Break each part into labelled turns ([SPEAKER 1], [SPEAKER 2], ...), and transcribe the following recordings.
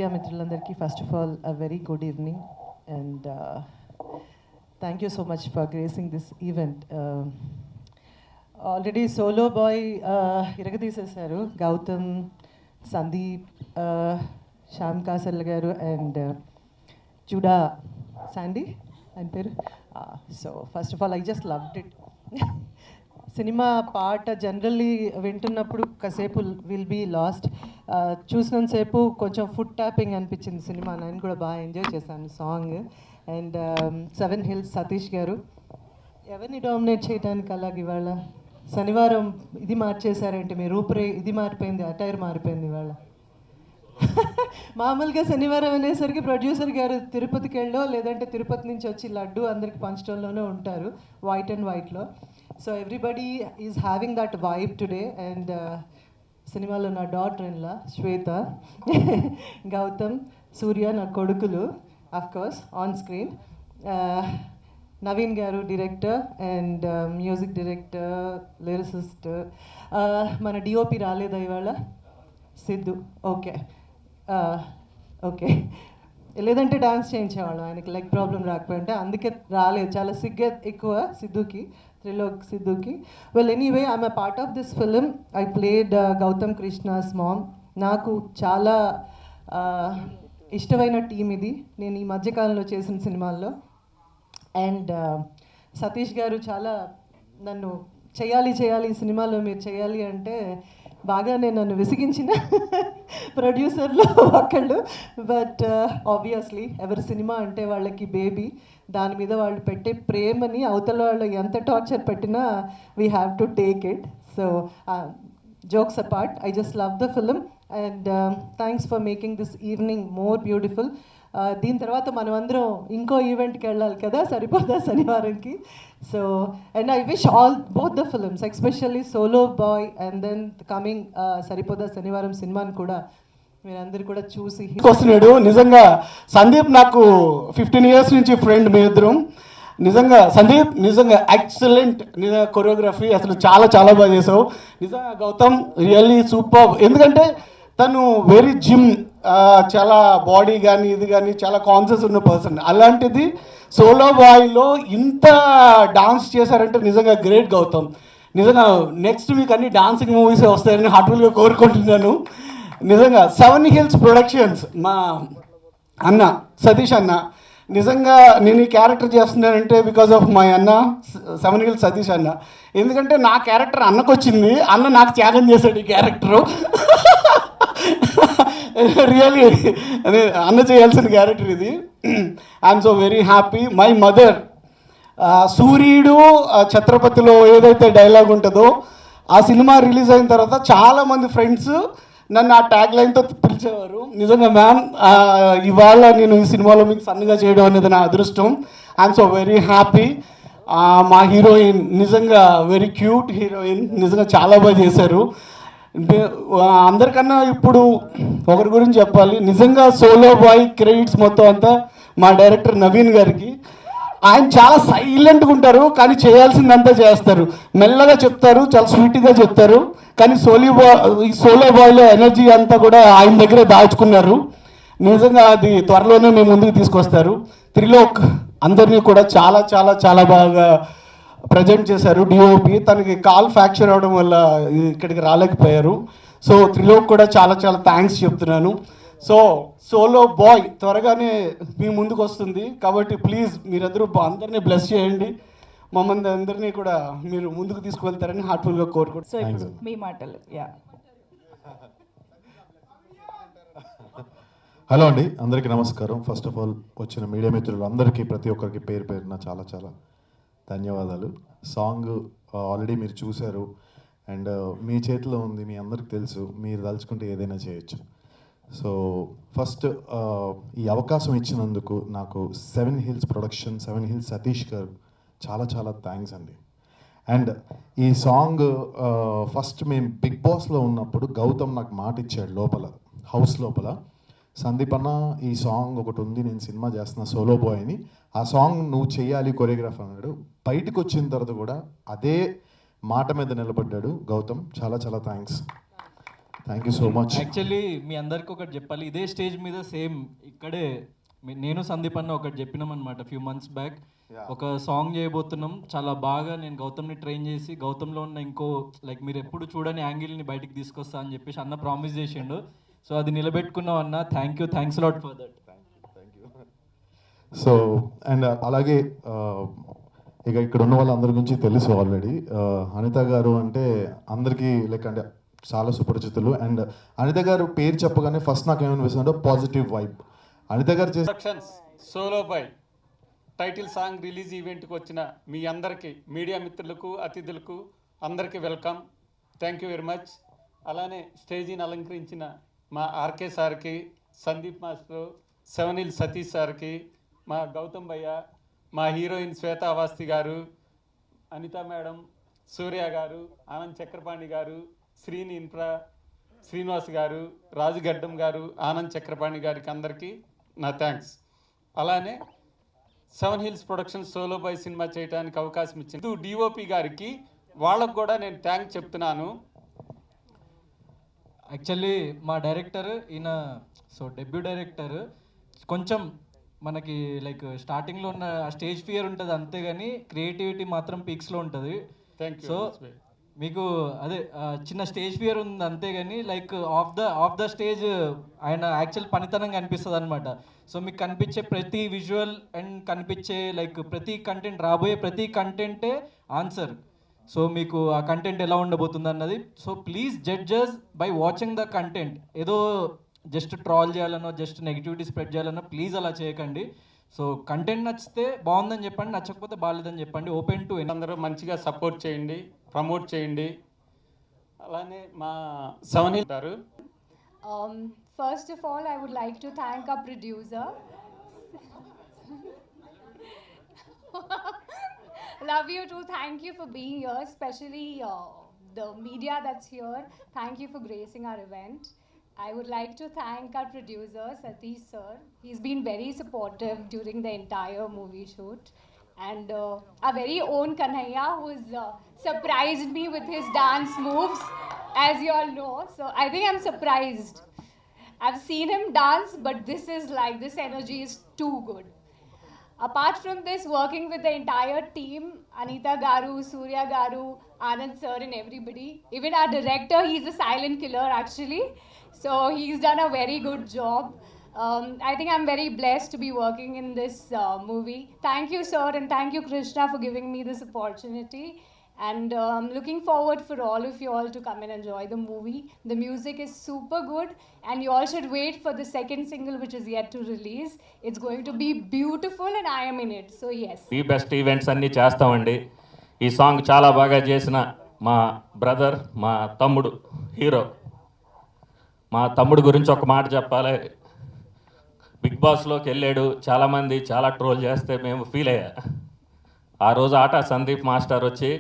[SPEAKER 1] Media మిత్రులందరికీ first of all a very good evening and thank you so much for gracing this event. Already solo boy ఇరగదీసేశారు గౌతమ్, సందీప్, శ్యామ్ కాసల్ గారు and Judah Sandy ఆయన పేరు. So first of all I just loved it. Cinema పాట generally వింటున్నప్పుడు కాసేపు will be last. చూసినంతసేపు కొంచెం food tapping అనిపించింది cinema. నేను కూడా బాగా ఎంజాయ్ చేశాను సాంగ్. అండ్ 7 Hills సతీష్ గారు ఎవరిని డామినేట్ చేయడానికి అలాగే ఇవాళ శనివారం ఇది మార్చేశారంటే మీ రూపురే ఇది మారిపోయింది, అటైర్ మారిపోయింది ఇవాళ. మామూలుగా శనివారం అనేసరికి ప్రొడ్యూసర్ గారు తిరుపతికి వెళ్ళో లేదంటే తిరుపతి నుంచి వచ్చి లడ్డు అందరికి పంచడంలోనే ఉంటారు వైట్ అండ్ వైట్లో. So everybody is having that vibe today. And సినిమాలో నా డాటర్ ఇన్లా శ్వేత, గౌతమ్, సూర్య నా కొడుకులు of course on screen. Naveen గారు director and music director, lyricist. మన డిఓపి రాలేదా ఇవాళ? సిద్ధు. ఓకే ఓకే, లేదంటే డాన్స్ చేయించేవాళ్ళం ఆయనకి లెగ్ ప్రాబ్లం రాకపోయింటే, అందుకే రాలేదు. చాలా సిగ్గు ఎక్కువ సిద్ధుకి, త్రిలోక్ సిద్ధుకి. Well anyway I'm a part of this film. I played Gautham Krishna's ma'am. నాకు చాలా ఇష్టమైన టీం ఇది నేను ఈ మధ్యకాలంలో చేసిన సినిమాల్లో. అండ్ సతీష్ గారు చాలా నన్ను చేయాలి ఈ సినిమాలో మీరు చేయాలి అంటే బాగానే నన్ను విసిగించిన ప్రొడ్యూసర్లో ఒకళ్ళు. బట్ ఆబ్వియస్లీ ఎవరి సినిమా అంటే వాళ్ళకి బేబీ, దాని మీద వాళ్ళు పెట్టే ప్రేమని అవతల వాళ్ళు ఎంత టార్చర్ పెట్టినా we have to take it. So jokes apart, I just love the film and thanks for making this evening more beautiful. దీని తర్వాత మనం అందరం ఇంకో ఈవెంట్కి వెళ్ళాలి కదా, సరిపోదా శనివారంకి. So and I wish all both the films, especially solo boy and then coming Saripodhaa Sanivaaram సినిమాని కూడా మీరందరూ కూడా చూసి
[SPEAKER 2] వస్తున్నాడు. నిజంగా సందీప్ నాకు 15 years నుంచి ఫ్రెండ్, మీ ఇద్దరం. నిజంగా సందీప్ నిజంగా ఎక్సలెంట్ కొరియోగ్రఫీ, అసలు చాలా చాలా బాగా చేసావు. నిజంగా గౌతమ్ రియల్లీ సూపర్. ఎందుకంటే తను వెరీ జిమ్, చాలా బాడీ కానీ ఇది కానీ చాలా కాన్షియస్ ఉన్న పర్సన్. అలాంటిది సోలో బాయ్లో ఇంత డాన్స్ చేశారంటే నిజంగా గ్రేట్ గౌతమ్. నిజంగా నెక్స్ట్ వీక్ అన్ని డాన్సింగ్ మూవీస్ వస్తాయని హార్ట్ఫుల్గా కోరుకుంటున్నాను. నిజంగా 7 Hills ప్రొడక్షన్స్ మా అన్న సతీష్ అన్న. నిజంగా నేను ఈ క్యారెక్టర్ చేస్తున్నానంటే బికాజ్ ఆఫ్ మై అన్న 7 Hills సతీష్ అన్న. ఎందుకంటే నా క్యారెక్టర్ అన్నకు వచ్చింది, అన్న నాకు త్యాగం చేశాడు ఈ క్యారెక్టరు. రియలీ అదే అన్న చేయాల్సిన క్యారెక్టర్ ఇది. I'm so very happy. My mother సూర్యుడు ఛత్రపతిలో ఏదైతే డైలాగ్ ఉంటుందో ఆ సినిమా రిలీజ్ అయిన తర్వాత చాలామంది ఫ్రెండ్స్ నన్ను ఆ ట్యాగ్ లైన్తో పిలిచేవారు. నిజంగా మ్యామ్ ఇవాళ నేను ఈ సినిమాలో మీకు సన్నగా చేయడం అనేది నా అదృష్టం. I'm so very happy. మా హీరోయిన్ నిజంగా వెరీ క్యూట్ హీరోయిన్, నిజంగా చాలా బాగా చేశారు. అందరికన్నా ఇప్పుడు ఒకరి గురించి చెప్పాలి. నిజంగా సోలో బాయ్ క్రెడిట్స్ మొత్తం అంతా మా డైరెక్టర్ నవీన్ గారికి. ఆయన చాలా సైలెంట్గా ఉంటారు కానీ చేయాల్సిందంతా చేస్తారు, మెల్లగా చెప్తారు, చాలా స్వీట్గా చెప్తారు. కానీ ఈ సోలో బాయ్లో ఎనర్జీ అంతా కూడా ఆయన దగ్గరే దాచుకున్నారు. నిజంగా అది త్వరలోనే మేము ముందుకు తీసుకొస్తారు. త్రిలోక్ అందరినీ కూడా చాలా చాలా చాలా బాగా ప్రజెంట్ చేశారు. డిఓపి తనకి కాల్ ఫ్రాక్చర్ అవడం వల్ల ఇక్కడికి రాలేకపోయారు. సో త్రిలోక్ కూడా చాలా చాలా థ్యాంక్స్ చెప్తున్నాను. సో సోలో బాయ్ త్వరగానే మీ ముందుకు వస్తుంది కాబట్టి ప్లీజ్ మీరందరూ అందరినీ బ్లెస్ చేయండి. మమ్మల్ని అందరినీ కూడా మీరు ముందుకు తీసుకువెళ్తారని హార్ట్ఫుల్గా కోరుకుంటున్నాను.
[SPEAKER 3] సో మీ మాటలు.
[SPEAKER 4] హలో అండి, అందరికీ నమస్కారం. ఫస్ట్ ఆఫ్ ఆల్ వచ్చిన మీడియా మిత్రులు అందరికీ ప్రతి ఒక్కరికి పేరు పేరున చాలా చాలా ధన్యవాదాలు. సాంగ్ ఆల్రెడీ మీరు చూశారు అండ్ మీ చేతిలో ఉంది, మీ అందరికి తెలుసు, మీరు తలుచుకుంటే ఏదైనా చేయొచ్చు. సో ఫస్ట్ ఈ అవకాశం ఇచ్చినందుకు నాకు 7 Hills ప్రొడక్షన్, 7 Hills సతీష్ గారు చాలా చాలా థ్యాంక్స్ అండి. అండ్ ఈ సాంగ్ ఫస్ట్ మేము బిగ్ బాస్లో ఉన్నప్పుడు గౌతమ్ నాకు మాట ఇచ్చాడు లోపల, హౌస్ లోపల, సందీప్ అన్న ఈ సాంగ్ ఒకటి ఉంది, నేను సినిమా చేస్తున్నా సోలో బాయ్ అని, ఆ సాంగ్ నువ్వు చెయ్యాలి కొరియోగ్రాఫర్ అన్నాడు. బయటకు వచ్చిన తర్వాత కూడా అదే మాట మీద నిలబడ్డాడు గౌతమ్. చాలా చాలా thanks. Thank you so much.
[SPEAKER 3] Actually మీ అందరికీ ఒకటి చెప్పాలి, ఇదే స్టేజ్ మీద సేమ్ ఇక్కడే నేను సందీప్ అన్న ఒకటి చెప్పినాం అనమాట ఫ్యూ మంత్స్ బ్యాక్. ఒక సాంగ్ చేయబోతున్నాం, చాలా బాగా నేను గౌతమ్ని ట్రైన్ చేసి గౌతమ్లో ఉన్న ఇంకో లైక్ మీరు ఎప్పుడు చూడని యాంగిల్ని బయటికి తీసుకొస్తా అని చెప్పేసి అన్న ప్రామిస్ చేసిండు. సో అది నిలబెట్టుకున్నాం అన్న. Thanks lot for that.
[SPEAKER 4] So and అలాగే ఇక ఇక్కడ ఉన్న వాళ్ళందరి గురించి తెలుసు ఆల్రెడీ. అనిత గారు అంటే అందరికీ లైక్ అంటే చాలా సుపరిచితులు. అండ్ అనిత గారు పేరు చెప్పగానే ఫస్ట్ నాకు ఏమనిపిస్తుందంటే పాజిటివ్ వైబ్. అనిత గారు చేసే
[SPEAKER 5] productions solo boy title song release ఈవెంట్కి వచ్చిన మీ అందరికీ, మీడియా మిత్రులకు, అతిథులకు అందరికీ welcome. Thank you very much. అలానే స్టేజీని అలంకరించిన మా ఆర్కే సార్కి, సందీప్ మాస్టర్, సెవెనిల్ సతీష్ సార్కి, మా గౌతమ్ భయ్య, మా హీరోయిన్ శ్వేతా అవాస్తి గారు, అనిత మేడం, సూర్య గారు, ఆనంద్ చక్రపాణి గారు, శ్రీనివాస్ గారు, రాజుగడ్డం గారు, ఆనంద్ చక్రపాణి గారికి అందరికీ నా థ్యాంక్స్. అలానే Seven Hills Productions Solo Boy cinema చేయడానికి అవకాశం ఇచ్చింది డిఓపి గారికి, వాళ్ళకు కూడా నేను థ్యాంక్స్ చెప్తున్నాను.
[SPEAKER 3] యాక్చువల్లీ మా డైరెక్టర్ ఈయన డెబ్యూ డైరెక్టర్. కొంచెం మనకి లైక్ స్టార్టింగ్లో ఉన్న స్టేజ్ ఫియర్ ఉంటుంది అంతేగాని క్రియేటివిటీ మాత్రం పీక్స్లో ఉంటుంది.
[SPEAKER 5] Thank you.
[SPEAKER 3] సో మీకు అదే చిన్న స్టేజ్ ఫియర్ ఉంది అంతేగాని లైక్ ఆఫ్ ద స్టేజ్ ఆయన యాక్చువల్ పనితనంగా అనిపిస్తుంది అనమాట. సో మీకు కనిపించే ప్రతి విజువల్ అండ్ కనిపించే లైక్ ప్రతి కంటెంట్, రాబోయే ప్రతి కంటెంటే ఆన్సర్. సో మీకు ఆ కంటెంట్ ఎలా ఉండబోతుంది అన్నది. So please judges by watching the content. ఏదో జస్ట్ ట్రాల్ చేయాలనో జస్ట్ నెగిటివిటీ స్ప్రెడ్ చేయాలనో ప్లీజ్ అలా చేయకండి. సో కంటెంట్ నచ్చితే బాగుందని చెప్పండి, నచ్చకపోతే బాగాలేదని చెప్పండి. ఓపెన్ టు
[SPEAKER 5] అందరూ మంచిగా సపోర్ట్ చేయండి, ప్రమోట్ చేయండి. అలానే మా సెవెన్ హిల్ గారు.
[SPEAKER 6] First of all, I would like to thank our producer. Love you too. Thank you for being here, especially the media that's here. Thank you for gracing our event. I would like to thank our producer, Satish sir. He's been very supportive during the entire movie shoot. And our very own Kanhaiya, who's surprised me with his dance moves, as you all know. So I think I'm surprised. I've seen him dance, but this energy is too good. Apart from this, working with the entire team, Anita Garu, Surya Garu, Anand sir and everybody, even our director, he's a silent killer actually. So he's done a very good job. I think I'm very blessed to be working in this movie. Thank you sir, and thank you Krishna for giving me this opportunity. And I'm looking forward for all of you all to come and enjoy the movie. The music is super good, and you all should wait for the second single which is yet to release. It's going to be beautiful and I am in it. So yes.
[SPEAKER 7] ఈ best events అన్నీ చేస్తామండి. ఈ song చాలా బాగా చేసిన మా brother, మా తమ్ముడు హీరో, మా తమ్ముడు గురించి ఒక మాట చెప్పాలి. బిగ్ బాస్లోకి వెళ్ళాడు, చాలామంది చాలా ట్రోల్ చేస్తే మేము ఫీల్ అయ్యా. ఆ రోజు ఆట సందీప్ మాస్టర్ వచ్చి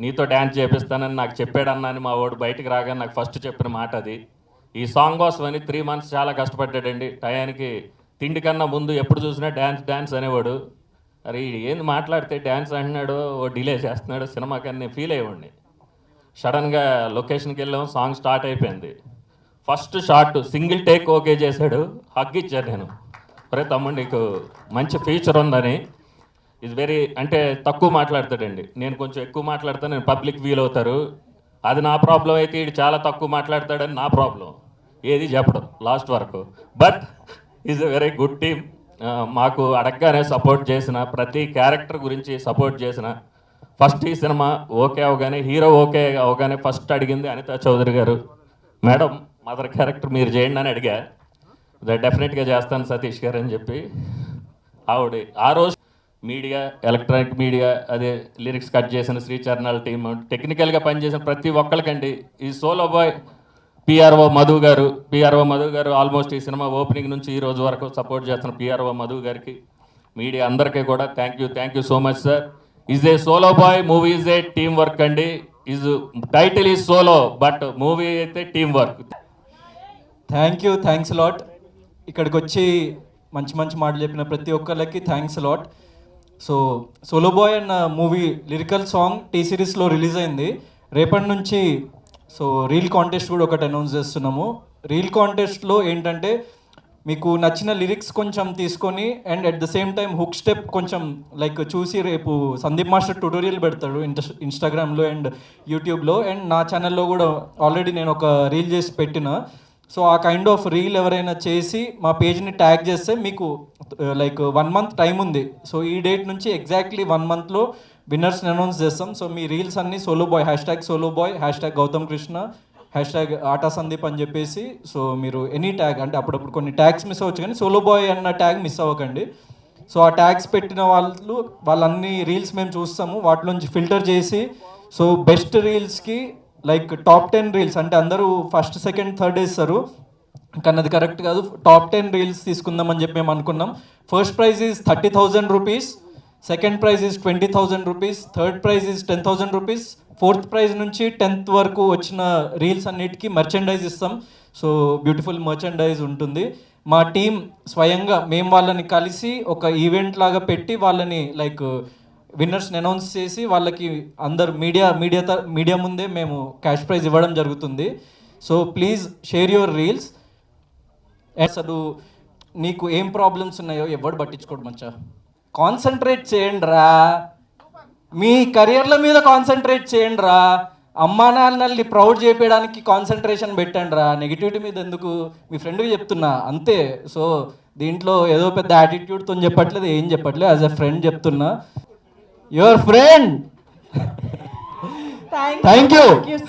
[SPEAKER 7] నీతో డ్యాన్స్ చేపిస్తానని నాకు చెప్పాడన్నా అని మా వాడు బయటికి రాగానే నాకు ఫస్ట్ చెప్పిన మాట అది. ఈ సాంగ్ కోసమని 3 months చాలా కష్టపడ్డాడండి. టయానికి తిండి కన్నా ముందు ఎప్పుడు చూసినా డ్యాన్స్ అనేవాడు. అరే ఏంది మాట్లాడితే డ్యాన్స్ అంటున్నాడు, ఓ డిలే చేస్తున్నాడు సినిమాకని నేను ఫీల్ అయ్యేవాడిని. సడన్గా లొకేషన్కి వెళ్ళాం, సాంగ్ స్టార్ట్ అయిపోయింది. First shot single take okay చేశాడు, హగ్ ఇచ్చాను నేను. ఒరే తమ్ముడు నీకు మంచి ఫ్యూచర్ ఉందని. ఇది వెరీ అంటే తక్కువ మాట్లాడతాడండి, నేను కొంచెం ఎక్కువ మాట్లాడతాను, నేను పబ్లిక్ ఫీల్ అవుతారు. అది నా ప్రాబ్లం అయితే ఇది చాలా తక్కువ మాట్లాడతాడని నా ప్రాబ్లం. ఏది చెప్పడం లాస్ట్ వరకు. But is a very good team. మాకు అడగగానే సపోర్ట్ చేసిన, ప్రతి క్యారెక్టర్ గురించి సపోర్ట్ చేసిన. ఫస్ట్ ఈ సినిమా ఓకే అవగానే, హీరో ఓకే అవగానే ఫస్ట్ అడిగింది అనితా చౌదరి గారు, మేడం మదర్ క్యారెక్టర్ మీరు చేయండి అని అడిగా. డెఫినెట్గా చేస్తాను సతీష్ గారు అని చెప్పి ఆవిడ ఆ రోజు మీడియా, ఎలక్ట్రానిక్ మీడియా, అదే లిరిక్స్ కట్ చేసిన శ్రీచరణాల టీమ్, టెక్నికల్గా పనిచేసిన ప్రతి ఒక్కరికండి. ఈ సోలో బాయ్ పిఆర్ఓ మధు గారు ఆల్మోస్ట్ ఈ సినిమా ఓపెనింగ్ నుంచి ఈ రోజు వరకు సపోర్ట్ చేస్తున్న పిఆర్ఓ మధు గారికి, మీడియా అందరికీ కూడా thank you so much sir. Is a solo boy, movie is a team work అండి. Title is solo but movie అయితే టీమ్ వర్క్.
[SPEAKER 3] Thanks lot. ఇక్కడికి వచ్చి మంచి మాటలు చెప్పిన ప్రతి ఒక్కరికి thanks lot. So solo boy అన్న మూవీ లిరికల్ సాంగ్ టీ సిరీస్లో రిలీజ్ అయింది. రేపటి నుంచి సో రీల్ కాంటెస్ట్ కూడా ఒకటి అనౌన్స్ చేస్తున్నాము. రీల్ కాంటెస్ట్లో ఏంటంటే మీకు నచ్చిన లిరిక్స్ కొంచెం తీసుకొని and at the same time hook step కొంచెం లైక్ చూసి రేపు సందీప్ మాస్టర్ ట్యూటోరియల్ పెడతాడు ఇన్స్టాగ్రామ్లో అండ్ యూట్యూబ్లో అండ్ నా ఛానల్లో కూడా ఆల్రెడీ నేను ఒక రీల్ చేసి పెట్టిన. సో ఆ కైండ్ ఆఫ్ రీల్ ఎవరైనా చేసి మా పేజ్ని ట్యాగ్ చేస్తే మీకు లైక్ 1 month టైం ఉంది. సో ఈ డేట్ నుంచి ఎగ్జాక్ట్లీ 1 monthలో విన్నర్స్ని అనౌన్స్ చేస్తాం. సో మీ రీల్స్ అన్నీ సోలో బాయ్ #సోలోబాయ్ #గౌతమ్ కృష్ణ ఆటా సందీప్ అని చెప్పేసి. సో మీరు ఎనీ ట్యాగ్ అంటే అప్పుడప్పుడు కొన్ని ట్యాగ్స్ మిస్ అవ్వచ్చు కానీ సోలో బాయ్ అన్న ట్యాగ్ మిస్ అవ్వకండి. సో ఆ ట్యాగ్స్ పెట్టిన వాళ్ళన్ని రీల్స్ మేము చూస్తాము, వాటిలోంచి ఫిల్టర్ చేసి సో బెస్ట్ రీల్స్కి లైక్ టాప్ 10 రీల్స్ అంటే అందరూ ఫస్ట్ సెకండ్ థర్డ్ వేస్తారు కానీ అది కరెక్ట్ కాదు. టాప్ 10 రీల్స్ తీసుకుందామని చెప్పి మేము అనుకున్నాం. First prize is 30,000 rupees, second prize is 20,000 rupees, third prize is 10,000 rupees, fourth prize నుంచి 10th వరకు వచ్చిన రీల్స్ అన్నిటికీ మర్చెండైజ్ ఇస్తాం. సో బ్యూటిఫుల్ మర్చెండైజ్ ఉంటుంది. మా టీం స్వయంగా మేము వాళ్ళని కలిసి ఒక ఈవెంట్ లాగా పెట్టి వాళ్ళని లైక్ విన్నర్స్ని అనౌన్స్ చేసి వాళ్ళకి అందరు మీడియా ముందే మేము క్యాష్ ప్రైజ్ ఇవ్వడం జరుగుతుంది. So please share your reels. అసలు నీకు ఏం ప్రాబ్లమ్స్ ఉన్నాయో ఎవడు పట్టించుకోడు మచ్చా. కాన్సన్ట్రేట్ చేయండి రా, మీ కెరియర్ల మీద కాన్సన్ట్రేట్ చేయండి రా, అమ్మా నాన్నల్ని ప్రౌడ్ చేయడానికి కాన్సన్ట్రేషన్ పెట్టండి రా, నెగిటివిటీ మీద ఎందుకు. మీ ఫ్రెండ్కి చెప్తున్నా అంతే. సో దీంట్లో ఏదో పెద్ద యాటిట్యూడ్తో చెప్పట్లేదు, ఏం చెప్పట్లేదు, యాజ్ ఎ ఫ్రెండ్ చెప్తున్నా. Your friend.
[SPEAKER 1] Thank
[SPEAKER 3] thank you.